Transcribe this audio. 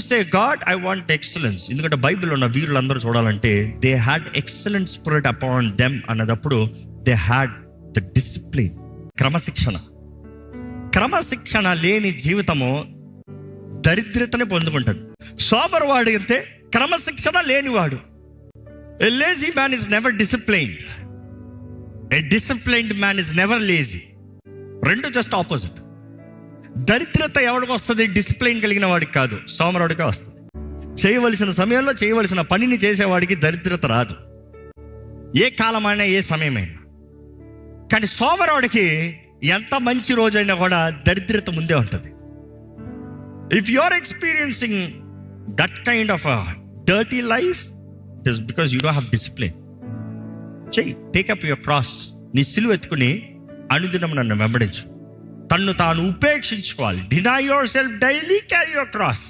Say God I want excellence, ఎందుకంటే Bible ఉన్న వీరులందరూ చూడాలంటే they had excellent spirit upon them అన్నదప్పుడు దే హ్యాడ్ ద డిసిప్లిన్, క్రమశిక్షణ లేని జీవితము దరిద్రతని పొందుకుంటుంది. సోమరివాడు అయితే క్రమశిక్షణ లేనివాడు. A lazy man is never disciplined. A disciplined man is never lazy. రెండు జస్ట్ ఆపోజిట్. దరిద్రత ఎవరికి వస్తుంది? డిసిప్లిన్ కలిగిన వాడికి కాదు, సోమరుడికే వస్తుంది. చేయవలసిన సమయంలో చేయవలసిన పనిని చేసేవాడికి దరిద్రత రాదు, ఏ కాలమైనా ఏ సమయమైనా. కానీ సోమరుడికి ఎంత మంచి రోజైనా కూడా దరిద్రత ముందే ఉంటుంది. If you are experiencing that kind of a dirty life, it is because you don't have discipline. చెయ్యి, టేకప్ యువర్ క్రాస్, నీ సిలువ ఎత్తుకుని అనుదినం నన్ను వెంబడించు. తన్ను తాను ఉపేక్షించుకోవాలి. Deny yourself daily, carry your cross.